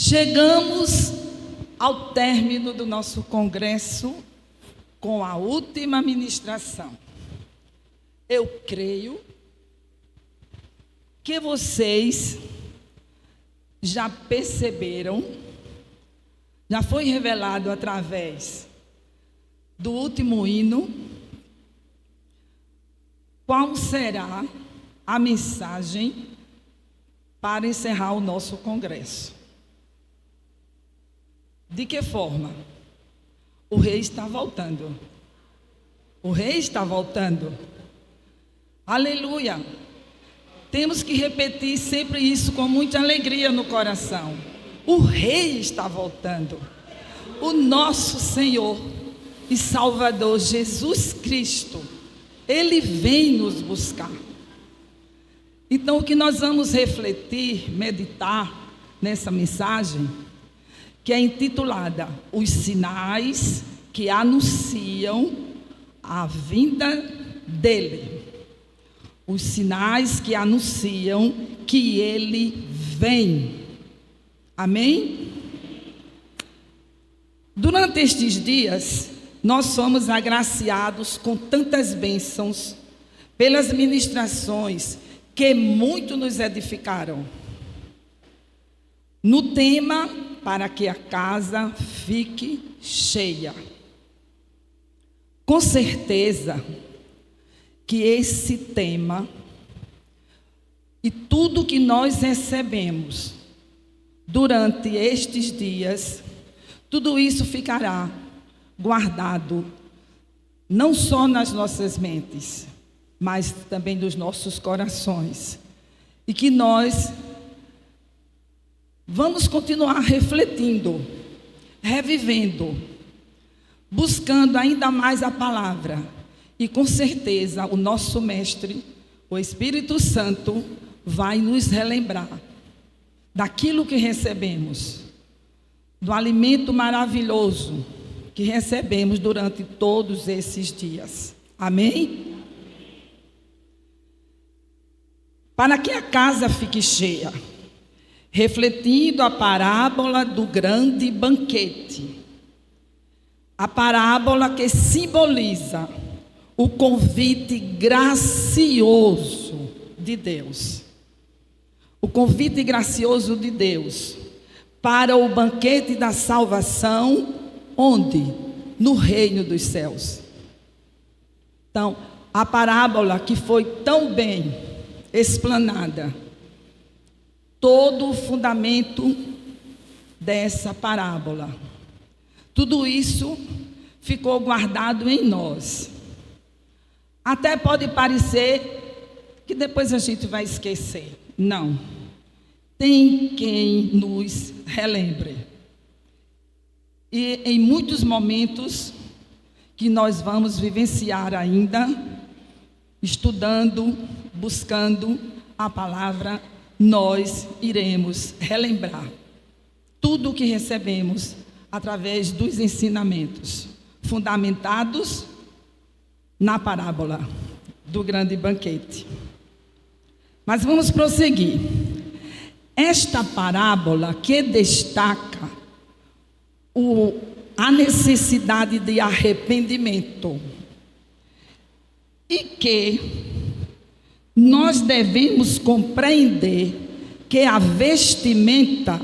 Chegamos ao término do nosso congresso com a última ministração. Eu creio que vocês já perceberam, já foi revelado através do último hino, qual será a mensagem para encerrar o nosso congresso. De que forma? O rei está voltando. O rei está voltando. Aleluia! Temos que repetir sempre isso com muita alegria no coração. O rei está voltando. O nosso Senhor e Salvador Jesus Cristo, Ele vem nos buscar. Então, o que nós vamos refletir, meditar nessa mensagem, que é intitulada Os Sinais que Anunciam a Vinda dEle. Os sinais que anunciam que Ele vem. Amém? Durante estes dias, nós somos agraciados com tantas bênçãos pelas ministrações que muito nos edificaram. No tema, para que a casa fique cheia. Com certeza que esse tema e tudo que nós recebemos durante estes dias, tudo isso ficará guardado, não só nas nossas mentes, mas também nos nossos corações. E que nós vamos continuar refletindo, revivendo, buscando ainda mais a palavra. E com certeza o nosso Mestre, o Espírito Santo, vai nos relembrar daquilo que recebemos, do alimento maravilhoso que recebemos durante todos esses dias. Amém? Para que a casa fique cheia, refletindo a parábola do grande banquete. A parábola que simboliza o convite gracioso de Deus. O convite gracioso de Deus para o banquete da salvação, onde? No reino dos céus. Então, a parábola que foi tão bem explanada, todo o fundamento dessa parábola, tudo isso ficou guardado em nós. Até pode parecer que depois a gente vai esquecer. Não. Tem quem nos relembre. E em muitos momentos que nós vamos vivenciar ainda, estudando, buscando a palavra, nós iremos relembrar tudo o que recebemos através dos ensinamentos fundamentados na parábola do grande banquete. Mas vamos prosseguir. Esta parábola que destaca a necessidade de arrependimento e que nós devemos compreender que a vestimenta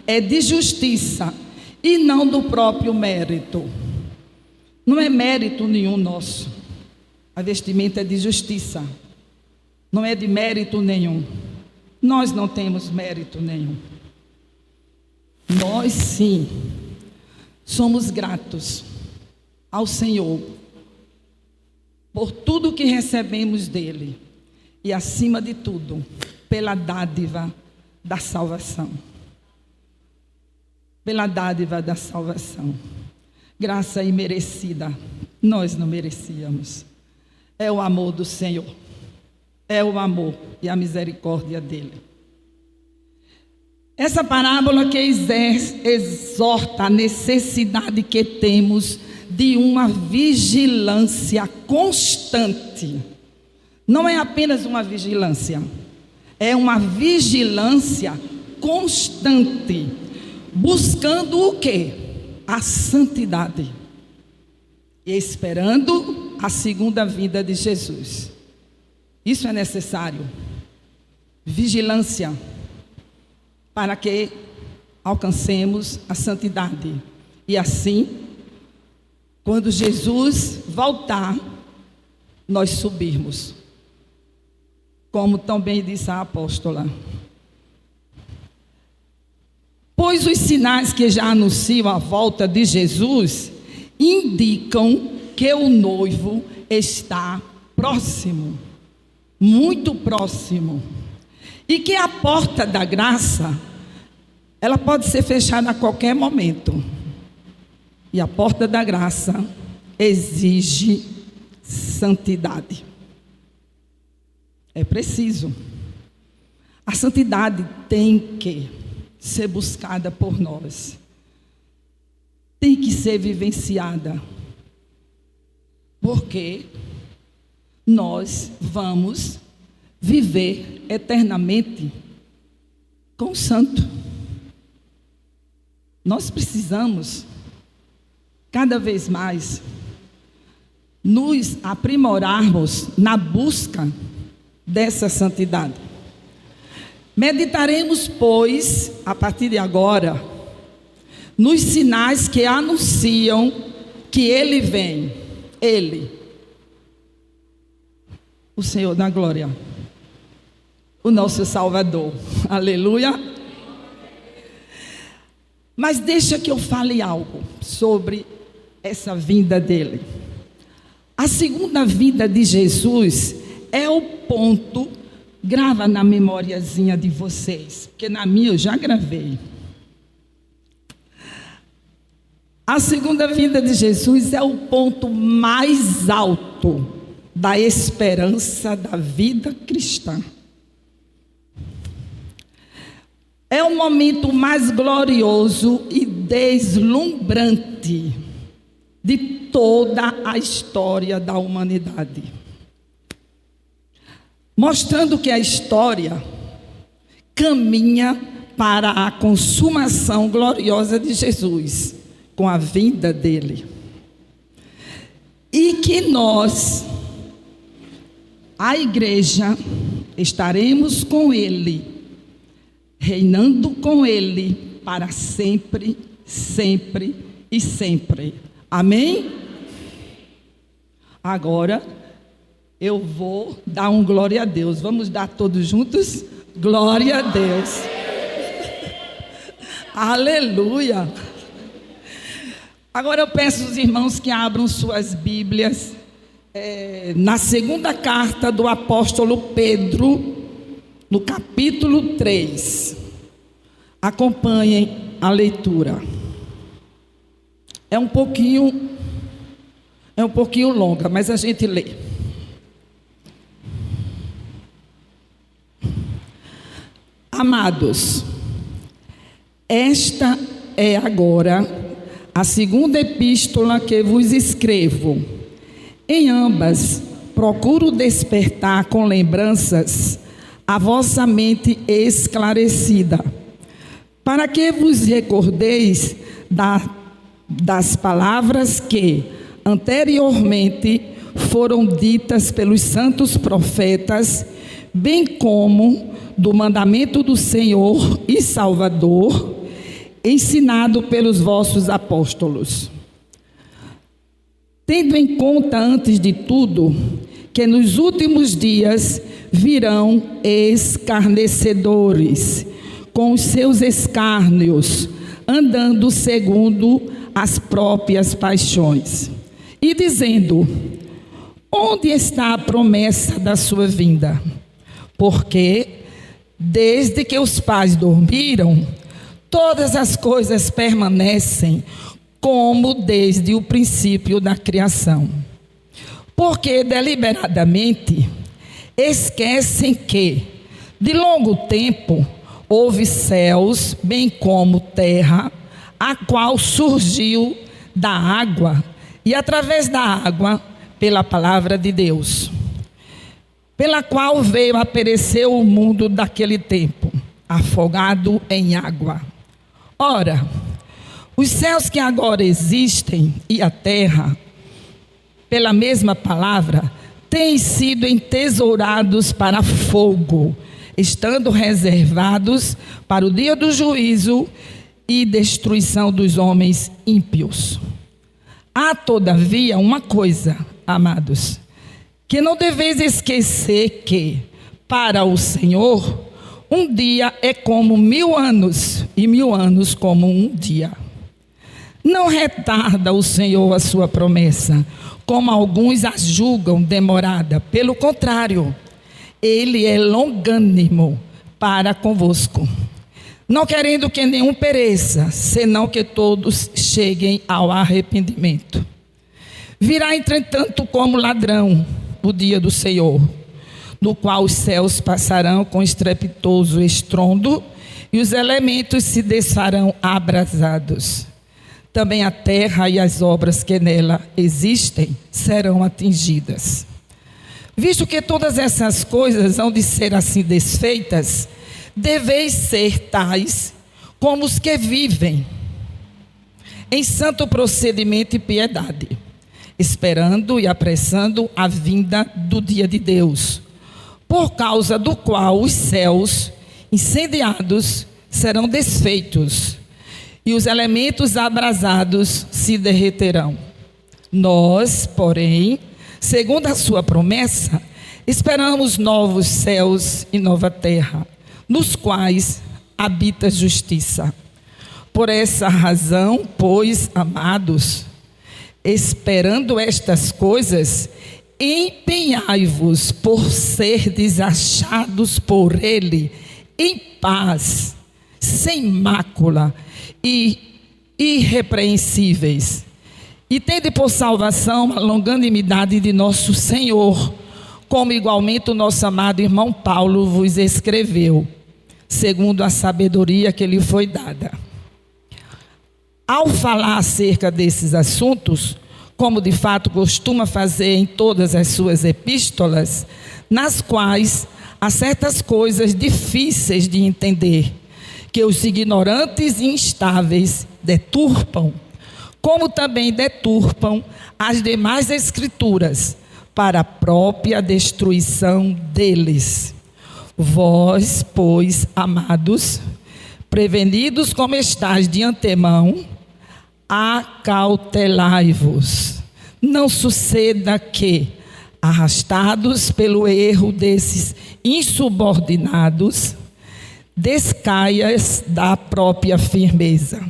é de justiça e não do próprio mérito. Não é mérito nenhum nosso. A vestimenta é de justiça. Não é de mérito nenhum. Nós não temos mérito nenhum. Nós sim somos gratos ao Senhor por tudo que recebemos dele e, acima de tudo, pela dádiva da salvação. Pela dádiva da salvação. Graça imerecida, nós não merecíamos. É o amor do Senhor. É o amor e a misericórdia dele. Essa parábola que exorta a necessidade que temos de uma vigilância constante. Não é apenas uma vigilância, é uma vigilância constante, buscando o quê? A santidade, e esperando a segunda vinda de Jesus. Isso é necessário. Vigilância, para que alcancemos a santidade. E assim, quando Jesus voltar, nós subirmos. Como também disse a apóstola. Pois os sinais que já anunciam a volta de Jesus indicam que o noivo está próximo, muito próximo, e que a porta da graça, ela pode ser fechada a qualquer momento. E a porta da graça exige santidade. É preciso. A santidade tem que ser buscada por nós. Tem que ser vivenciada. Porque nós vamos viver eternamente com o santo. Nós precisamos, cada vez mais, nos aprimorarmos na busca dessa santidade. Meditaremos, pois, a partir de agora, nos sinais que anunciam que Ele vem. Ele, o Senhor da glória, o nosso Salvador. Aleluia. Mas deixa que eu fale algo sobre essa vinda dele. A segunda vinda de Jesus é o ponto, grava na memoriazinha de vocês, porque na minha eu já gravei. A segunda vinda de Jesus é o ponto mais alto da esperança da vida cristã. É o momento mais glorioso e deslumbrante de toda a história da humanidade. Mostrando que a história caminha para a consumação gloriosa de Jesus, com a vinda dele. E que nós, a igreja, estaremos com ele, reinando com ele para sempre, sempre e sempre. Amém? Agora eu vou dar um glória a Deus. Vamos dar todos juntos? Glória a Deus. Aleluia. Agora eu peço aos irmãos que abram suas Bíblias na segunda carta do apóstolo Pedro, no capítulo 3. Acompanhem a leitura. É um pouquinho longa, mas a gente lê. Amados, esta é agora a segunda epístola que vos escrevo. Em ambas, procuro despertar com lembranças a vossa mente esclarecida, para que vos recordeis das palavras que anteriormente foram ditas pelos santos profetas, bem como do mandamento do Senhor e Salvador, ensinado pelos vossos apóstolos. Tendo em conta, antes de tudo, que nos últimos dias virão escarnecedores, com os seus escárnios, andando segundo as próprias paixões, e dizendo: onde está a promessa da sua vinda? Porque desde que os pais dormiram, todas as coisas permanecem como desde o princípio da criação. Porque deliberadamente esquecem que, de longo tempo, houve céus, bem como terra, a qual surgiu da água, e através da água, pela palavra de Deus. pela qual veio a perecer o mundo daquele tempo, afogado em água. Ora, os céus que agora existem e a terra, pela mesma palavra, têm sido entesourados para fogo, estando reservados para o dia do juízo e destruição dos homens ímpios. Há, todavia, uma coisa, amados, que não deveis esquecer que, para o Senhor, um dia é como 1000 anos, e 1000 anos como um dia. Não retarda o Senhor a sua promessa, como alguns a julgam demorada. Pelo contrário, Ele é longânimo para convosco, não querendo que nenhum pereça, senão que todos cheguem ao arrependimento. Virá, entretanto, como ladrão o dia do Senhor, no qual os céus passarão com estrepitoso estrondo e os elementos se desfarão abrasados. Também a terra e as obras que nela existem serão atingidas. Visto que todas essas coisas hão de ser assim desfeitas, deveis ser tais como os que vivem em santo procedimento e piedade, esperando e apressando a vinda do dia de Deus, por causa do qual os céus incendiados serão desfeitos e os elementos abrasados se derreterão. Nós, porém, segundo a sua promessa, esperamos novos céus e nova terra, nos quais habita justiça. Por essa razão, pois, amados, esperando estas coisas, empenhai-vos por serdes achados por Ele em paz, sem mácula e irrepreensíveis. E tende por salvação a longanimidade de nosso Senhor, como igualmente o nosso amado irmão Paulo vos escreveu, segundo a sabedoria que lhe foi dada. Ao falar acerca desses assuntos, como de fato costuma fazer em todas as suas epístolas, nas quais há certas coisas difíceis de entender, que os ignorantes e instáveis deturpam, como também deturpam as demais escrituras, para a própria destruição deles. Vós, pois, amados, prevenidos como estáis de antemão, acautelai-vos. Não suceda que, arrastados pelo erro desses insubordinados, descaias da própria firmeza.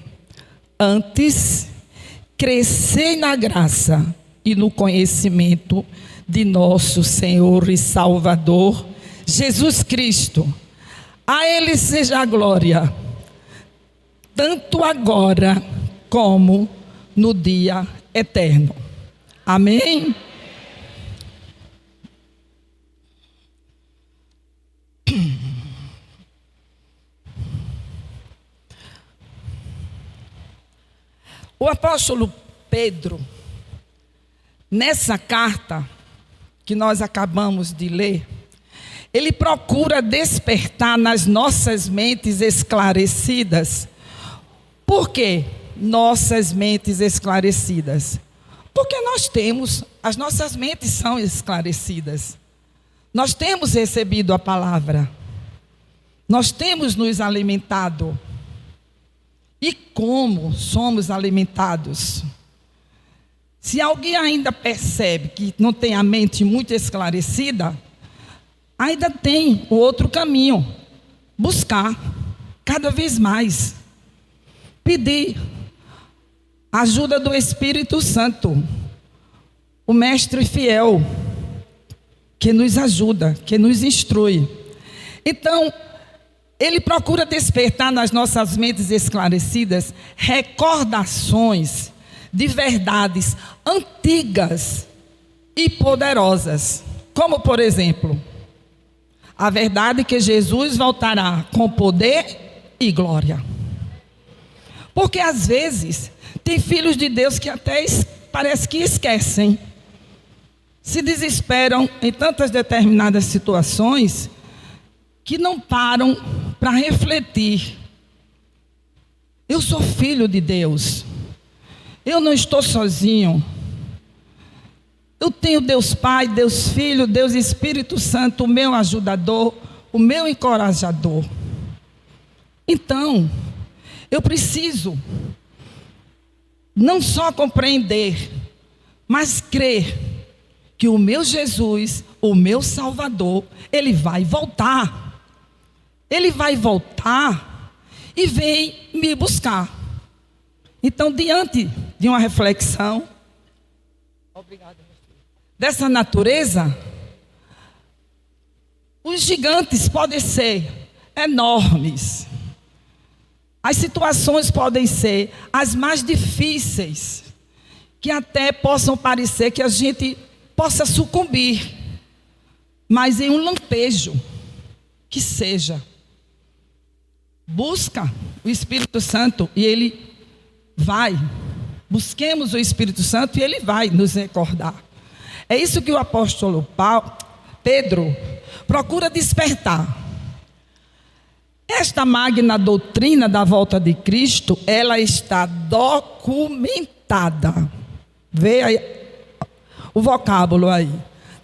Antes, crescei na graça e no conhecimento de nosso Senhor e Salvador, Jesus Cristo. A Ele seja a glória, tanto agora como no dia eterno. Amém? O apóstolo Pedro, nessa carta que nós acabamos de ler, ele procura despertar nas nossas mentes esclarecidas. Por quê? Nossas mentes esclarecidas. Porque as nossas mentes são esclarecidas. Nós temos recebido a palavra. Nós temos nos alimentado. E como somos alimentados? Se alguém ainda percebe que não tem a mente muito esclarecida, ainda tem o outro caminho. Buscar cada vez mais. Pedir ajuda do Espírito Santo, o Mestre fiel, que nos ajuda, que nos instrui. Então, ele procura despertar nas nossas mentes esclarecidas recordações de verdades antigas e poderosas. Como, por exemplo, a verdade que Jesus voltará com poder e glória. Porque às vezes tem filhos de Deus que até parece que esquecem. se desesperam em tantas determinadas situações que não param para refletir. Eu sou filho de Deus. Eu não estou sozinho. Eu tenho Deus Pai, Deus Filho, Deus Espírito Santo, o meu ajudador, o meu encorajador. Então, eu preciso não só compreender, mas crer que o meu Jesus, o meu Salvador, Ele vai voltar. Ele vai voltar e vem me buscar. Então, diante de uma reflexão dessa natureza, os gigantes podem ser enormes. As situações podem ser as mais difíceis, que até possam parecer que a gente possa sucumbir, mas em um lampejo, que seja. Busca o Espírito Santo e Ele vai. Busquemos o Espírito Santo e Ele vai nos recordar. É isso que o apóstolo Pedro procura despertar. Esta magna doutrina da volta de Cristo, ela está documentada. Vê aí o vocábulo aí.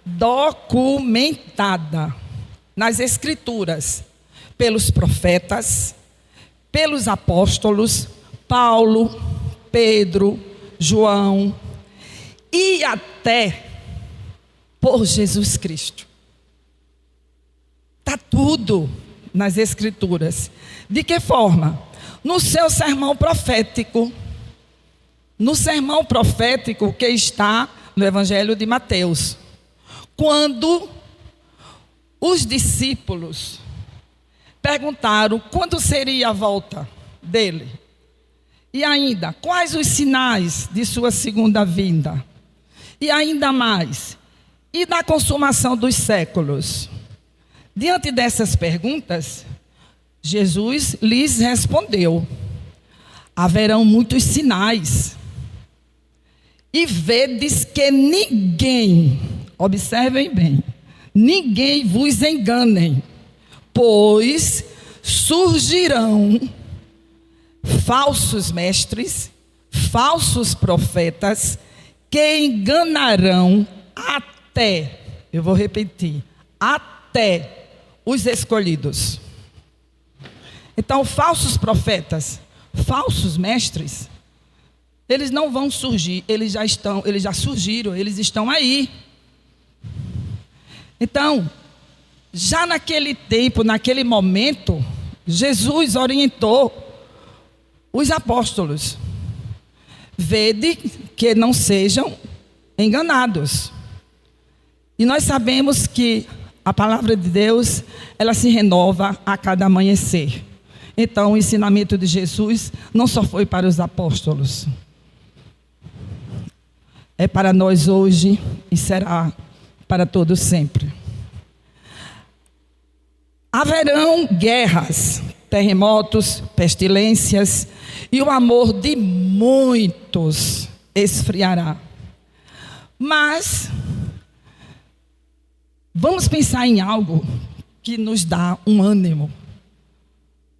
Documentada nas Escrituras, pelos profetas, pelos apóstolos, Paulo, Pedro, João e até por Jesus Cristo. Está tudo nas Escrituras. De que forma? No seu sermão profético. No sermão profético que está no Evangelho de Mateus. Quando os discípulos perguntaram quando seria a volta dele. E ainda, quais os sinais de sua segunda vinda? E ainda mais, e da consumação dos séculos? Diante dessas perguntas, Jesus lhes respondeu: haverão muitos sinais, e vedes que ninguém, observem bem, ninguém vos enganem, pois surgirão falsos mestres, falsos profetas, que enganarão até, eu vou repetir, até os escolhidos. Então, falsos profetas, falsos mestres, eles não vão surgir, eles já surgiram, eles estão aí. Então, já naquele tempo, naquele momento, Jesus orientou os apóstolos: vede que não sejam enganados. E nós sabemos que a palavra de Deus, ela se renova a cada amanhecer. Então, o ensinamento de Jesus não só foi para os apóstolos, é para nós hoje e será para todos sempre. Haverão guerras, terremotos, pestilências, e o amor de muitos esfriará. Mas vamos pensar em algo que nos dá um ânimo.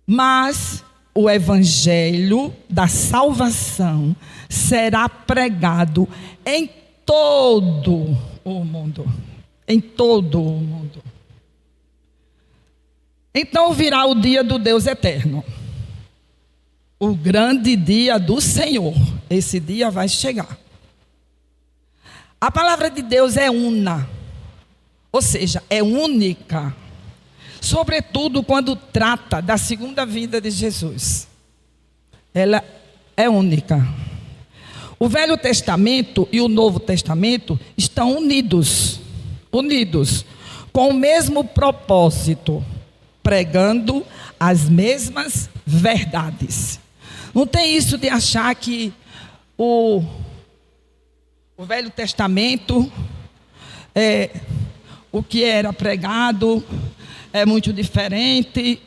Mas o evangelho da salvação será pregado em todo o mundo. Em todo o mundo. Então virá o dia do Deus eterno. O grande dia do Senhor. Esse dia vai chegar. A palavra de Deus é una. Ou seja, é única. Sobretudo quando trata da segunda vinda de Jesus. Ela é única. O Velho Testamento e o Novo Testamento estão unidos, com o mesmo propósito, pregando as mesmas verdades. Não tem isso de achar que o Velho Testamento, o que era pregado é muito diferente.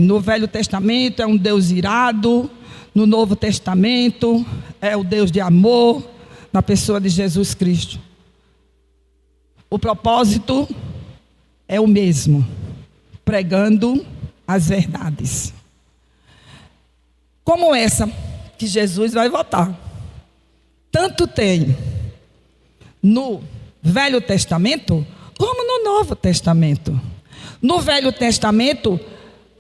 No Velho Testamento é um Deus irado, no Novo Testamento é o Deus de amor, na pessoa de Jesus Cristo. O propósito é o mesmo, pregando as verdades. Como essa que Jesus vai voltar. Tanto tem no Velho Testamento, como no Novo Testamento. No Velho Testamento,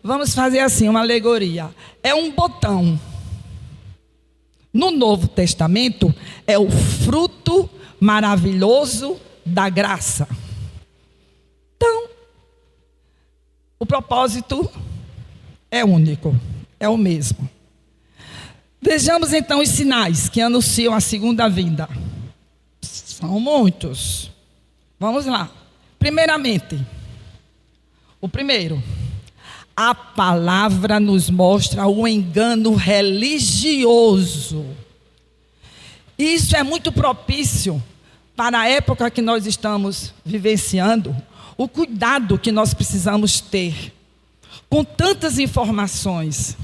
vamos fazer assim, uma alegoria. É um botão. No Novo Testamento, é o fruto maravilhoso da graça. Então, o propósito é único, é o mesmo. Vejamos então os sinais que anunciam a segunda vinda. São muitos. Vamos lá. Primeiramente, o primeiro, a palavra nos mostra o engano religioso. Isso é muito propício para a época que nós estamos vivenciando, o cuidado que nós precisamos ter com tantas informações,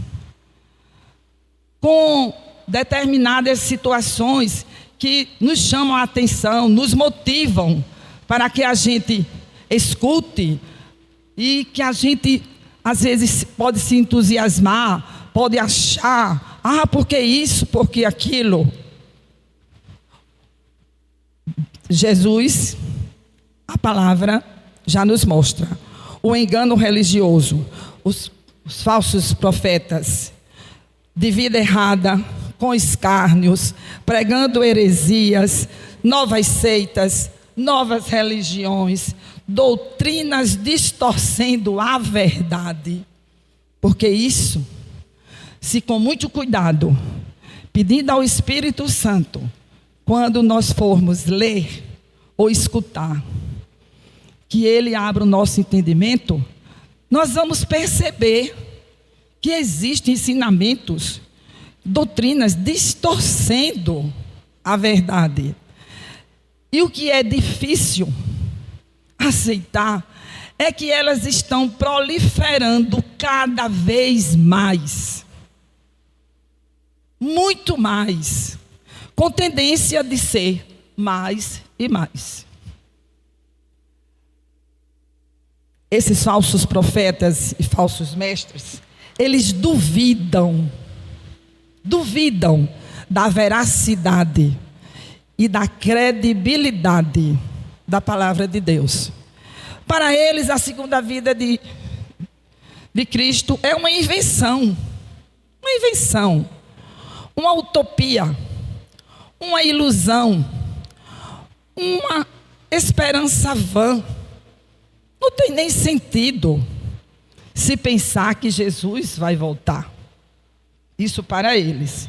com determinadas situações que nos chamam a atenção, nos motivam para que a gente escute e que a gente, às vezes, pode se entusiasmar, pode achar, porque isso, porque aquilo. Jesus, a palavra já nos mostra o engano religioso, os falsos profetas de vida errada, com escárnios, pregando heresias, novas seitas, novas religiões, doutrinas distorcendo a verdade. Porque isso, se com muito cuidado, pedindo ao Espírito Santo, quando nós formos ler ou escutar, que Ele abra o nosso entendimento, nós vamos perceber que existem ensinamentos, doutrinas distorcendo a verdade. E o que é difícil aceitar é que elas estão proliferando cada vez mais. Muito mais. Com tendência de ser mais e mais. Esses falsos profetas e falsos mestres, eles duvidam da veracidade e da credibilidade da palavra de Deus. Para eles, a segunda vida de Cristo é uma invenção, uma utopia, uma ilusão, uma esperança vã. Não tem nem sentido se pensar que Jesus vai voltar. Isso para eles.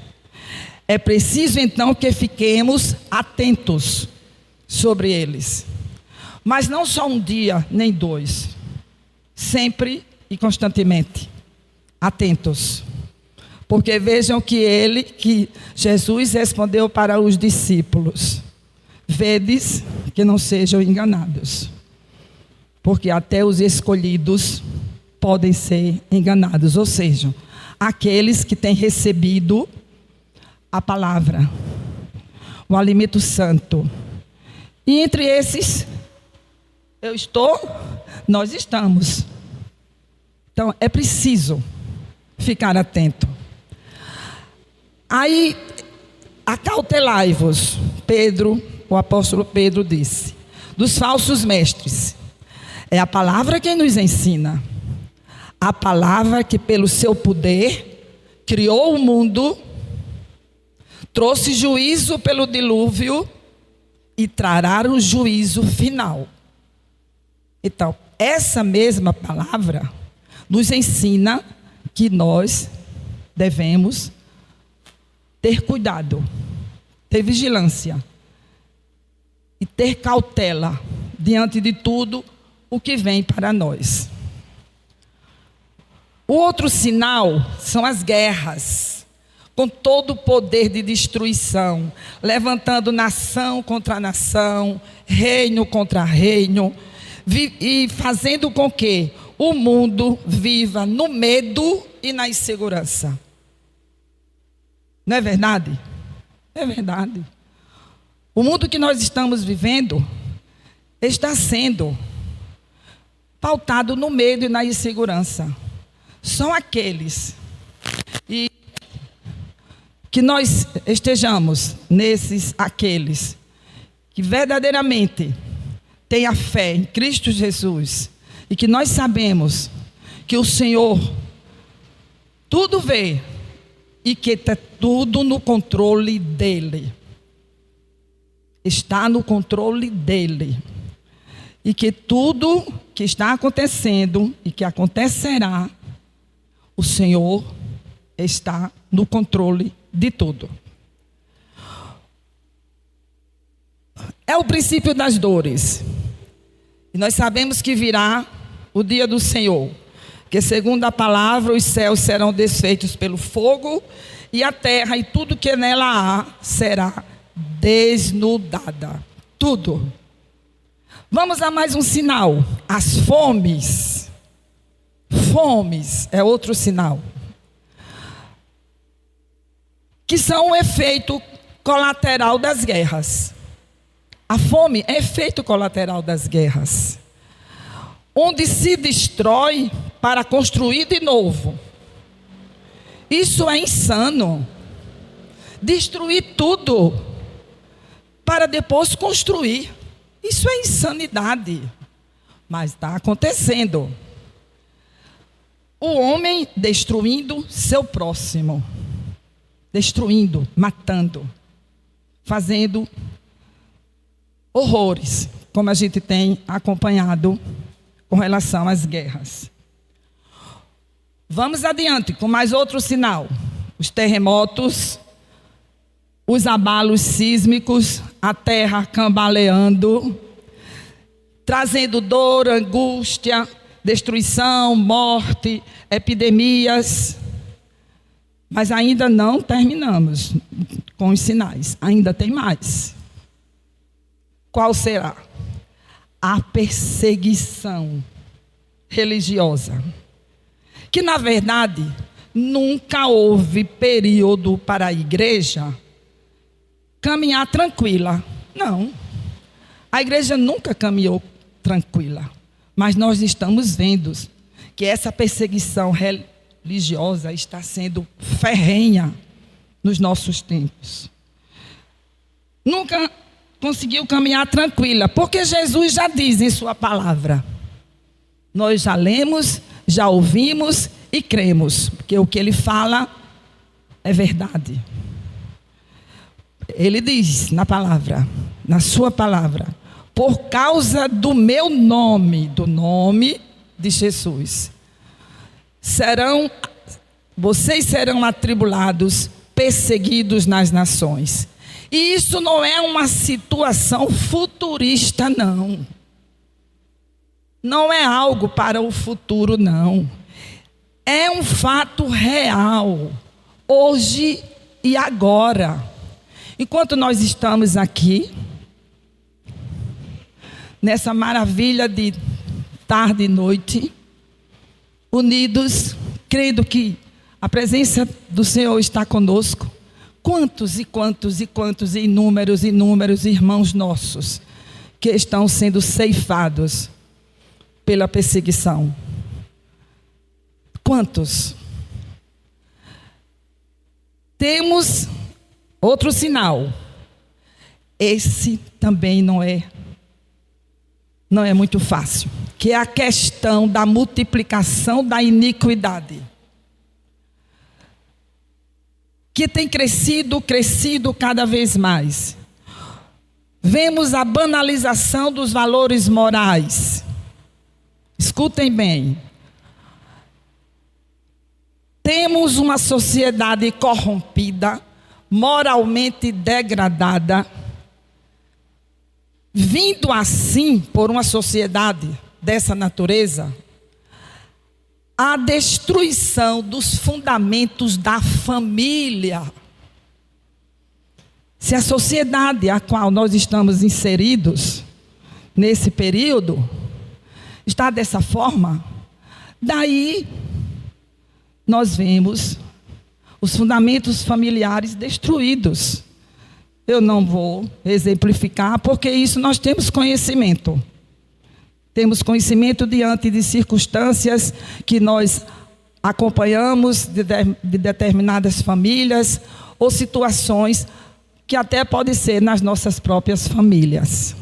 É preciso então que fiquemos atentos sobre eles. Mas não só um dia, nem dois. Sempre e constantemente. Atentos. Porque vejam que Jesus respondeu para os discípulos: vedes que não sejam enganados. Porque até os escolhidos podem ser enganados. Ou seja, aqueles que têm recebido a palavra, o alimento santo. E entre esses, nós estamos. Então, é preciso ficar atento. Aí, acautelai-vos, o apóstolo Pedro disse, dos falsos mestres. É a palavra quem nos ensina. A palavra que pelo seu poder criou o mundo, trouxe juízo pelo dilúvio e trará o juízo final. Então, essa mesma palavra nos ensina que nós devemos ter cuidado, ter vigilância e ter cautela diante de tudo o que vem para nós. O outro sinal são as guerras, com todo o poder de destruição, levantando nação contra nação, reino contra reino, e fazendo com que o mundo viva no medo e na insegurança. Não é verdade? É verdade. O mundo que nós estamos vivendo, está sendo pautado no medo e na insegurança. São aqueles que nós estejamos nesses aqueles que verdadeiramente têm a fé em Cristo Jesus e que nós sabemos que o Senhor tudo vê e que está tudo no controle dEle. Está no controle dEle. E que tudo que está acontecendo e que acontecerá, o Senhor está no controle de tudo. É o princípio das dores. E nós sabemos que virá o dia do Senhor. Que segundo a palavra, os céus serão desfeitos pelo fogo e a terra e tudo que nela há será desnudada. Tudo. Vamos a mais um sinal. As fomes. Fomes é outro sinal. Que são um efeito colateral das guerras. A fome é efeito colateral das guerras. Onde se destrói para construir de novo. Isso é insano. Destruir tudo para depois construir. Isso é insanidade. Mas está acontecendo. O homem destruindo seu próximo. Destruindo, matando. Fazendo horrores, como a gente tem acompanhado com relação às guerras. Vamos adiante com mais outro sinal. Os terremotos, os abalos sísmicos, a terra cambaleando, trazendo dor, angústia, destruição, morte, epidemias. Mas ainda não terminamos com os sinais. Ainda tem mais. Qual será? A perseguição religiosa. Que, na verdade, nunca houve período para a igreja caminhar tranquila. Não. A igreja nunca caminhou tranquila. Mas nós estamos vendo que essa perseguição religiosa está sendo ferrenha nos nossos tempos. Nunca conseguiu caminhar tranquila, porque Jesus já diz em sua palavra. Nós já lemos, já ouvimos e cremos, porque o que ele fala é verdade. Ele diz na palavra, na sua palavra, por causa do meu nome, do nome de Jesus, vocês serão atribulados, perseguidos nas nações. E isso não é uma situação futurista, não. Não é algo para o futuro, não. É um fato real, hoje e agora. Enquanto nós estamos aqui, nessa maravilha de tarde e noite, unidos, crendo que a presença do Senhor está conosco. Quantos e quantos e quantos, inúmeros irmãos nossos que estão sendo ceifados pela perseguição. Quantos? Temos outro sinal. Esse também não é muito fácil, que é a questão da multiplicação da iniquidade. Que tem crescido cada vez mais. Vemos a banalização dos valores morais. Escutem bem. Temos uma sociedade corrompida, moralmente degradada, vindo assim por uma sociedade dessa natureza, a destruição dos fundamentos da família. Se a sociedade a qual nós estamos inseridos, nesse período, está dessa forma, daí nós vemos os fundamentos familiares destruídos. Eu não vou exemplificar, porque isso nós temos conhecimento. Temos conhecimento diante de circunstâncias que nós acompanhamos de determinadas famílias ou situações que até pode ser nas nossas próprias famílias.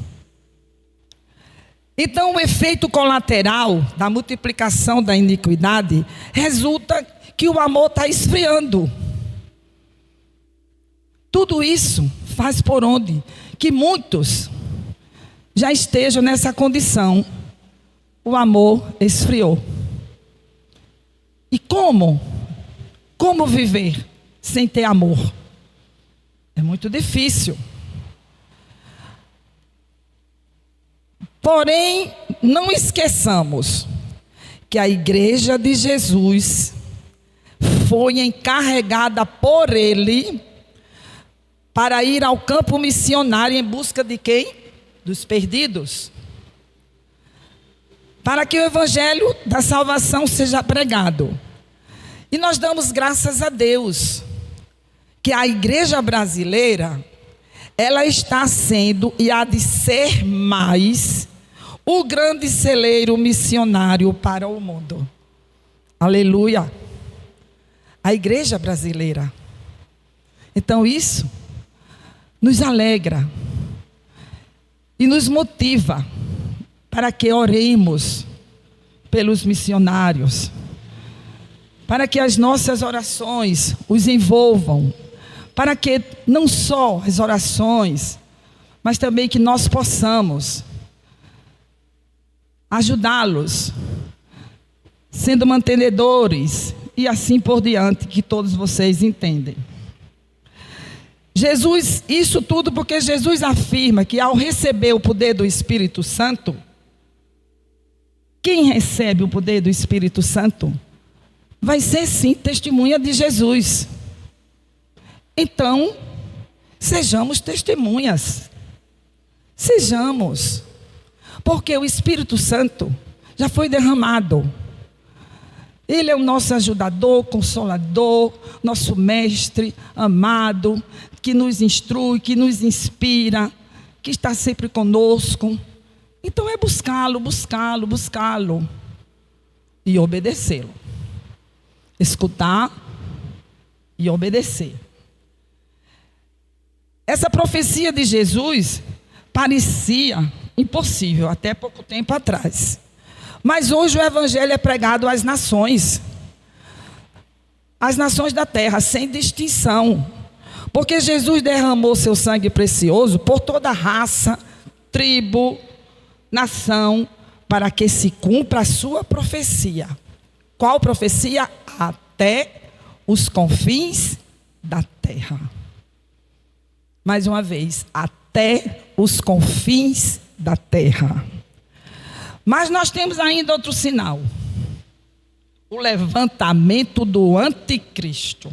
Então, o efeito colateral da multiplicação da iniquidade resulta que o amor está esfriando. Tudo isso faz por onde que muitos já estejam nessa condição. O amor esfriou. E como? Como viver sem ter amor? É muito difícil. Porém, não esqueçamos que a igreja de Jesus foi encarregada por Ele para ir ao campo missionário em busca de quem? Dos perdidos. Para que o evangelho da salvação seja pregado. E nós damos graças a Deus que a igreja brasileira, ela está sendo e há de ser mais o grande celeiro missionário para o mundo. Aleluia! A igreja brasileira. Então isso nos alegra e nos motiva para que oremos pelos missionários, para que as nossas orações os envolvam, para que não só as orações, mas também que nós possamos ajudá-los, sendo mantenedores e assim por diante, que todos vocês entendem. Jesus, isso tudo porque Jesus afirma que ao receber o poder do Espírito Santo, quem recebe o poder do Espírito Santo vai ser sim testemunha de Jesus. Então, sejamos testemunhas. Sejamos. Porque o Espírito Santo já foi derramado. Ele é o nosso ajudador, consolador, nosso mestre amado, que nos instrui, que nos inspira, que está sempre conosco. Então é buscá-lo, buscá-lo, buscá-lo e obedecê-lo. Escutar e obedecer. Essa profecia de Jesus parecia impossível até pouco tempo atrás. Mas hoje o evangelho é pregado às nações da terra, sem distinção. Porque Jesus derramou seu sangue precioso por toda raça, tribo, nação, para que se cumpra a sua profecia. Qual profecia? Até os confins da terra. Mais uma vez, até os confins da terra. Mas nós temos ainda outro sinal. O levantamento do anticristo.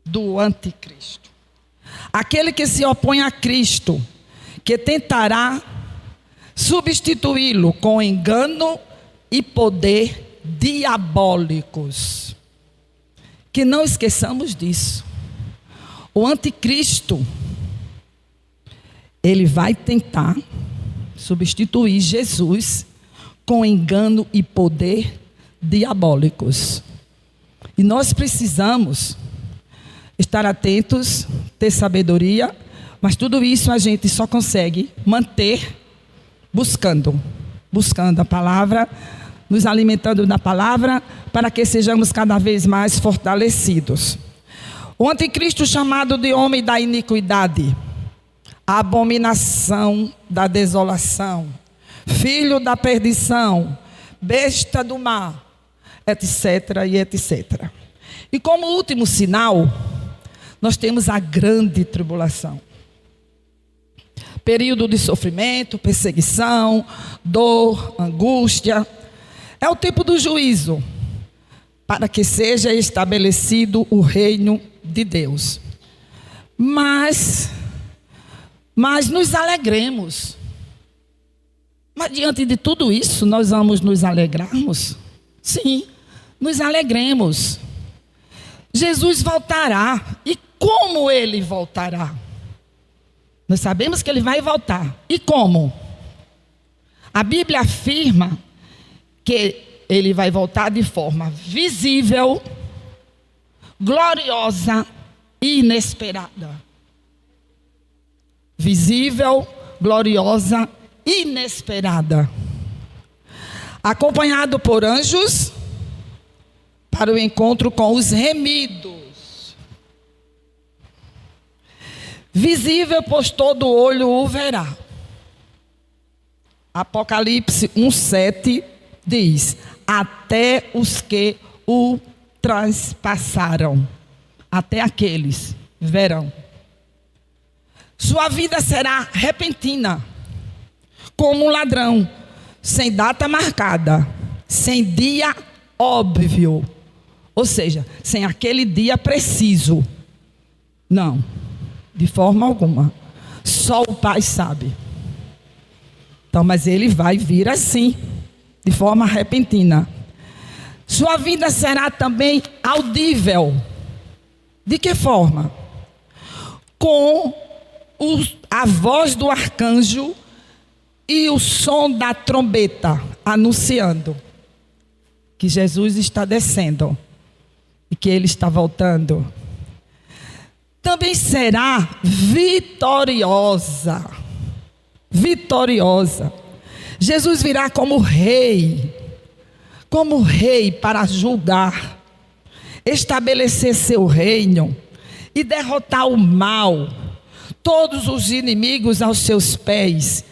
Do anticristo. Aquele que se opõe a Cristo, que tentará substituí-lo com engano e poder diabólicos. Que não esqueçamos disso. O anticristo, ele vai tentar substituir Jesus com engano e poder diabólicos. E nós precisamos estar atentos, ter sabedoria, mas tudo isso a gente só consegue manter buscando a palavra, nos alimentando da palavra, para que sejamos cada vez mais fortalecidos. O anticristo, chamado de homem da iniquidade, a abominação da desolação, filho da perdição, besta do mar, etc. e etc. E como último sinal, nós temos a grande tribulação. Período de sofrimento, perseguição, dor, angústia. É o tempo do juízo, para que seja estabelecido o reino de Deus. Mas nos alegremos. Mas diante de tudo isso, nós vamos nos alegrarmos? Sim, nos alegremos. Jesus voltará. E como ele voltará? Nós sabemos que ele vai voltar. E como? A Bíblia afirma que ele vai voltar de forma visível, gloriosa e inesperada. Visível, gloriosa e inesperada. Acompanhado por anjos para o encontro com os remidos. Visível, pois todo olho o verá. Apocalipse 1:7 diz: até os que o transpassaram, até aqueles verão. Sua vida será repentina, como um ladrão, sem data marcada, sem dia óbvio, ou seja, sem aquele dia preciso. Não, de forma alguma. Só o Pai sabe. Então, mas ele vai vir assim, de forma repentina. Sua vida será também audível. De que forma? Com a voz do arcanjo e o som da trombeta, anunciando que Jesus está descendo e que ele está voltando. Também será vitoriosa. Vitoriosa. Jesus virá como rei para julgar, estabelecer seu reino e derrotar o mal, todos os inimigos aos seus pés,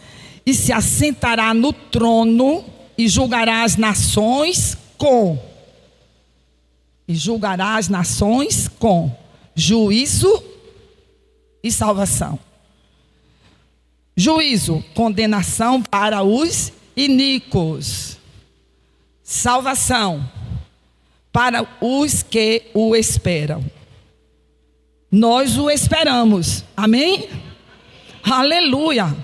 e se assentará no trono e julgará as nações com juízo e salvação. Juízo, condenação para os iníquos. Salvação para os que o esperam. Nós o esperamos. Amém? Aleluia.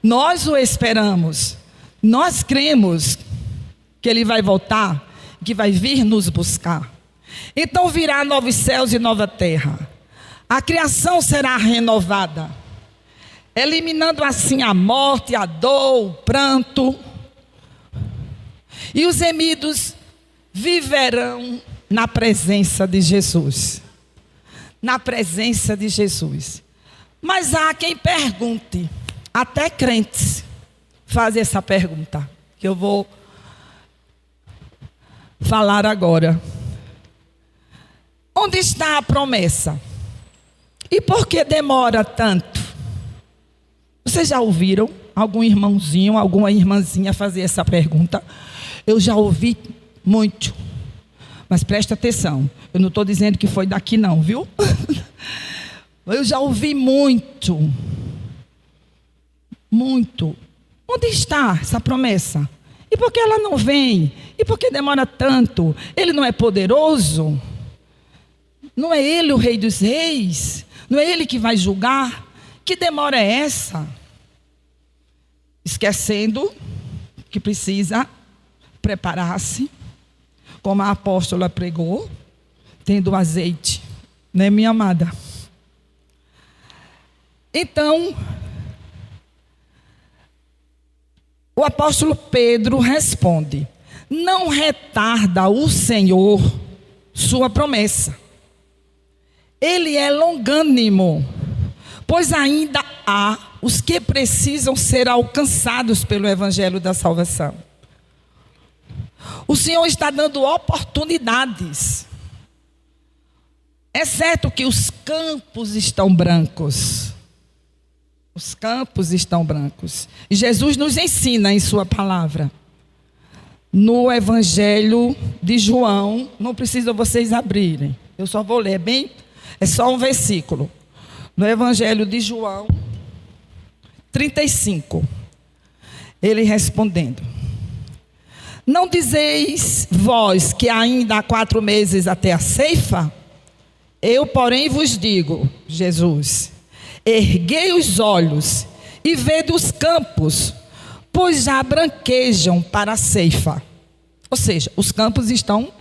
Nós o esperamos. Nós cremos que ele vai voltar, que vai vir nos buscar. Então virá novos céus e nova terra. A criação será renovada, eliminando assim a morte, a dor, o pranto. E os remidos viverão na presença de Jesus. Na presença de Jesus. Mas há quem pergunte, até crentes fazem essa pergunta, que eu vou falar agora. Onde está a promessa? E por que demora tanto? Vocês já ouviram algum irmãozinho, alguma irmãzinha fazer essa pergunta? Eu já ouvi muito. Mas presta atenção, eu não estou dizendo que foi daqui não, viu? Eu já ouvi muito. Muito. Onde está essa promessa? E por que ela não vem? E por que demora tanto? Ele não é poderoso? Não é ele o Rei dos Reis? Não é ele que vai julgar? Que demora é essa? Esquecendo que precisa preparar-se, como a apóstola pregou, tendo azeite, né, minha amada? Então, o apóstolo Pedro responde: não retarda o Senhor sua promessa. Ele é longânimo, pois ainda há os que precisam ser alcançados pelo evangelho da salvação. O Senhor está dando oportunidades. É certo que os campos estão brancos. Os campos estão brancos. E Jesus nos ensina em sua palavra. No evangelho de João, não precisa vocês abrirem. Eu só vou ler, é só um versículo. No evangelho de João 35. Ele respondendo: não dizeis vós que ainda há 4 meses até a ceifa? Eu, porém, vos digo, Jesus, erguei os olhos e vede os campos, pois já branquejam para a ceifa. Ou seja, os campos estão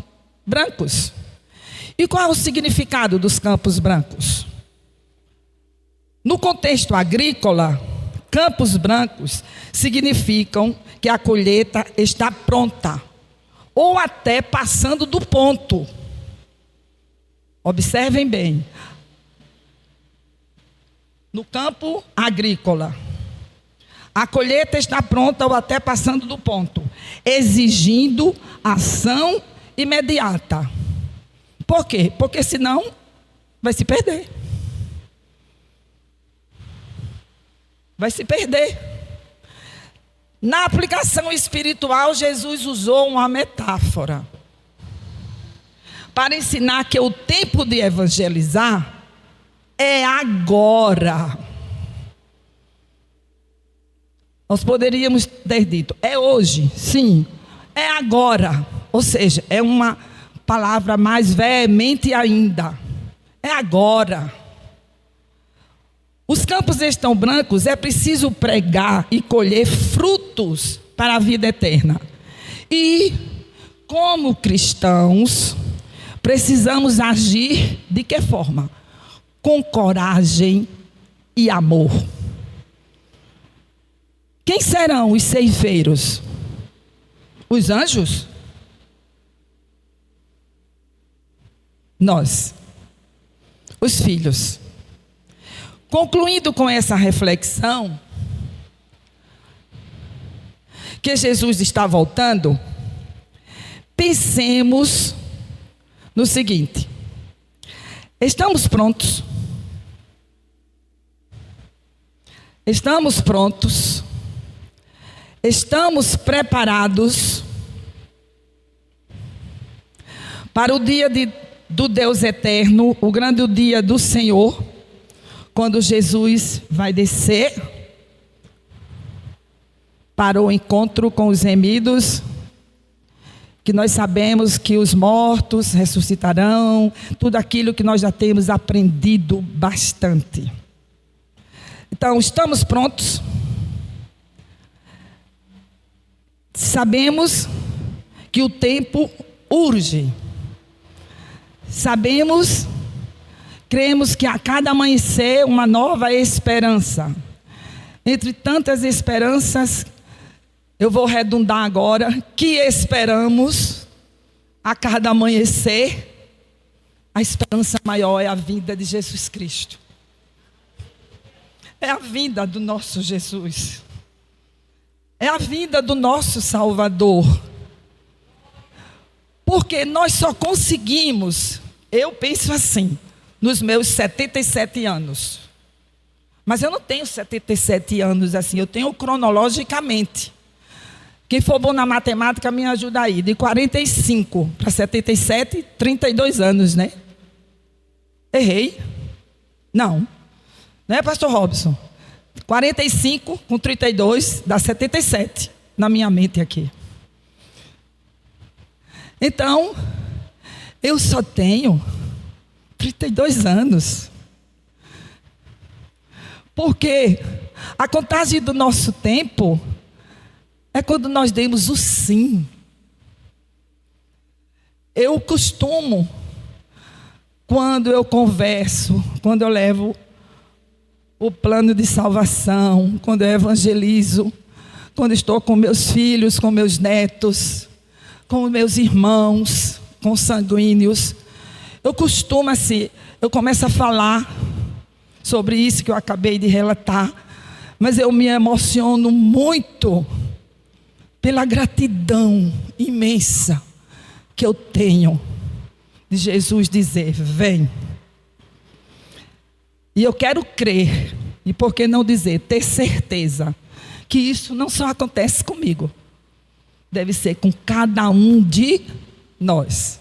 brancos. E qual é o significado dos campos brancos? No contexto agrícola, campos brancos significam que a colheita está pronta, ou até passando do ponto. Observem bem. No campo agrícola, a colheita está pronta ou até passando do ponto, exigindo ação imediata. Por quê? Porque senão vai se perder. Vai se perder. Na aplicação espiritual, Jesus usou uma metáfora para ensinar que o tempo de evangelizar é agora. Nós poderíamos ter dito, é hoje, sim, é agora. Ou seja, é uma palavra mais veemente ainda. É agora. Os campos estão brancos, é preciso pregar e colher frutos para a vida eterna. E, como cristãos, precisamos agir de que forma? Com coragem e amor. Quem serão os ceifeiros? Os anjos? Nós, os filhos. Concluindo com essa reflexão, que Jesus está voltando, pensemos no seguinte: estamos prontos? Estamos prontos? Estamos preparados para o dia do Deus eterno, o grande dia do Senhor, quando Jesus vai descer para o encontro com os remidos, que nós sabemos que os mortos ressuscitarão, tudo aquilo que nós já temos aprendido bastante. Então, estamos prontos? Sabemos que o tempo urge. Sabemos, cremos que a cada amanhecer uma nova esperança. Entre tantas esperanças, eu vou redundar agora, que esperamos a cada amanhecer, a esperança maior é a vinda de Jesus Cristo. É a vinda do nosso Jesus. É a vinda do nosso Salvador. Porque nós só conseguimos, eu penso assim, nos meus 77 anos. Mas eu não tenho 77 anos assim, eu tenho cronologicamente. Quem for bom na matemática me ajuda aí. De 45 para 77, 32 anos, né? Errei? Não. Né, pastor Robson? 45 com 32 dá 77 na minha mente aqui. Então, eu só tenho 32 anos. Porque a contagem do nosso tempo é quando nós demos o sim. Eu costumo, quando eu converso, quando eu levo o plano de salvação, quando eu evangelizo, quando estou com meus filhos, com meus netos, com meus irmãos, com sanguíneos, eu costumo assim, eu começo a falar sobre isso que eu acabei de relatar, mas eu me emociono muito pela gratidão imensa que eu tenho de Jesus dizer, vem. E eu quero crer, e por que não dizer, ter certeza, que isso não só acontece comigo, deve ser com cada um de nós.